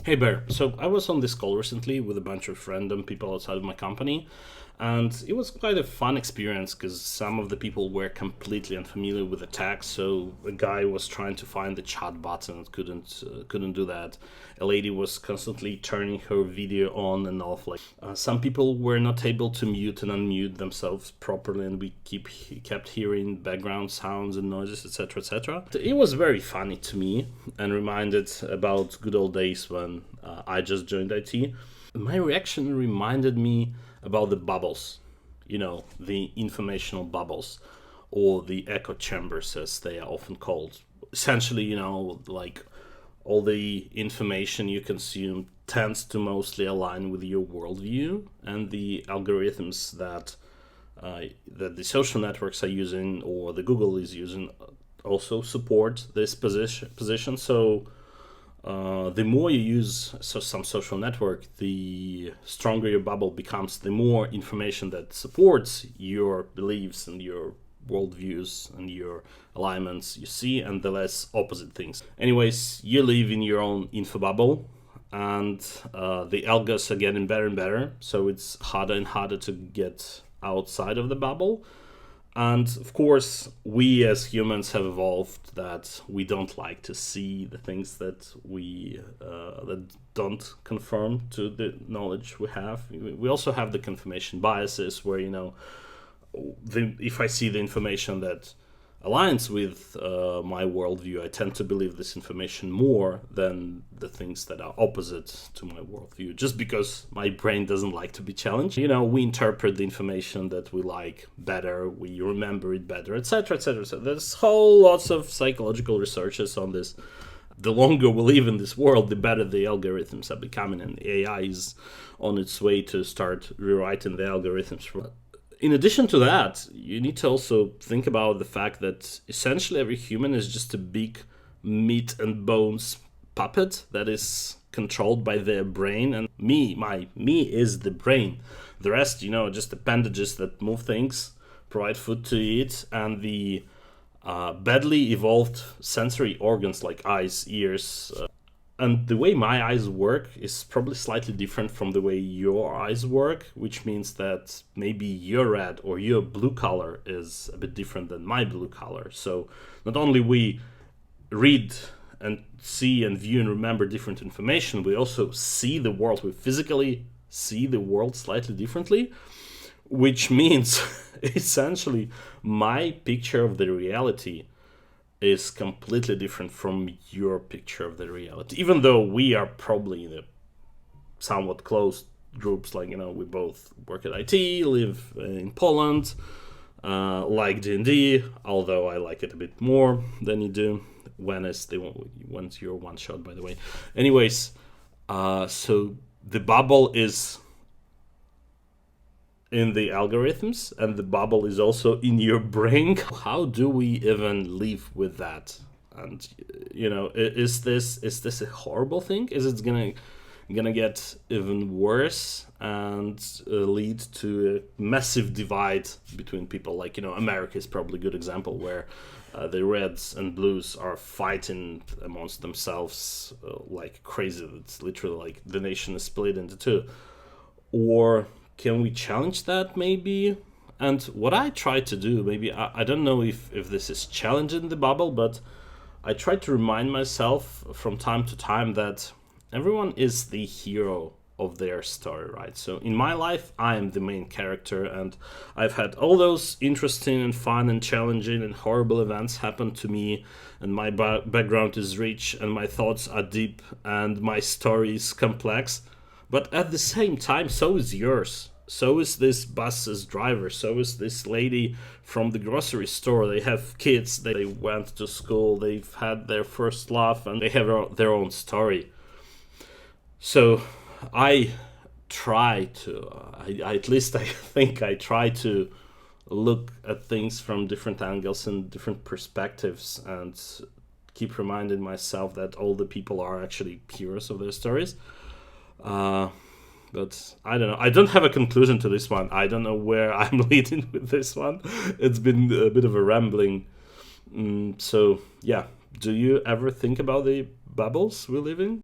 Hey Bear, so I was on this call recently with a bunch of random people outside of my company, and it was quite a fun experience because some of the people were completely unfamiliar with the tech. So a guy was trying to find the chat button and couldn't do that. A lady was constantly turning her video on and off. Some people were not able to mute and unmute themselves properly, and we kept hearing background sounds and noises, etc., etc. It was very funny to me and reminded about good old days when I just joined IT. My reaction reminded me about the bubbles, the informational bubbles, or the echo chambers as they are often called. Essentially, like all the information you consume tends to mostly align with your worldview, and the algorithms that the social networks are using or the Google is using also support this position. So the more you use some social network, the stronger your bubble becomes, the more information that supports your beliefs and your worldviews and your alignments you see, and the less opposite things. Anyways, you live in your own info bubble, and the algos are getting better and better, so it's harder and harder to get outside of the bubble. And of course, we as humans have evolved that we don't like to see the things that don't conform to the knowledge we have. We also have the confirmation biases, where if I see the information that aligns with my worldview, I tend to believe this information more than the things that are opposite to my worldview, just because my brain doesn't like to be challenged. We interpret the information that we like better, we remember it better, etc., etc. So there's whole lots of psychological researches on this. The longer we live in this world, the better the algorithms are becoming, and AI is on its way to start rewriting the algorithms. In addition to that, you need to also think about the fact that essentially every human is just a big meat and bones puppet that is controlled by their brain, and me is the brain. The rest, just appendages that move things, provide food to eat, and the badly evolved sensory organs like eyes, ears, and the way my eyes work is probably slightly different from the way your eyes work, which means that maybe your red or your blue color is a bit different than my blue color. So not only we read and see and view and remember different information, we also see the world. We physically see the world slightly differently, which means essentially my picture of the reality is completely different from your picture of the reality. Even though we are probably in a somewhat close groups, we both work at IT, live in Poland, like D&D, although I like it a bit more than you do. When's your one shot, by the way. Anyways, so the bubble is in the algorithms, and the bubble is also in your brain. How do we even live with that? And is this a horrible thing? Is it gonna get even worse and lead to a massive divide between people? America is probably a good example, where the reds and blues are fighting amongst themselves like crazy. It's literally like the nation is split into two. Or can we challenge that, maybe? And what I try to do, maybe, I don't know if this is challenging the bubble, but I try to remind myself from time to time that everyone is the hero of their story, right? So in my life, I am the main character, and I've had all those interesting and fun and challenging and horrible events happen to me, and my background is rich, and my thoughts are deep, and my story is complex. But at the same time, so is yours. So is this bus's driver. So is this lady from the grocery store. They have kids. They went to school. They've had their first love, and they have their own story. So I try to, at least I think I try to look at things from different angles and different perspectives, and keep reminding myself that all the people are actually heroes of their stories. But I don't know. I don't have a conclusion to this one. I don't know where I'm leading with this one. It's been a bit of a rambling. So, yeah. Do you ever think about the bubbles we live in?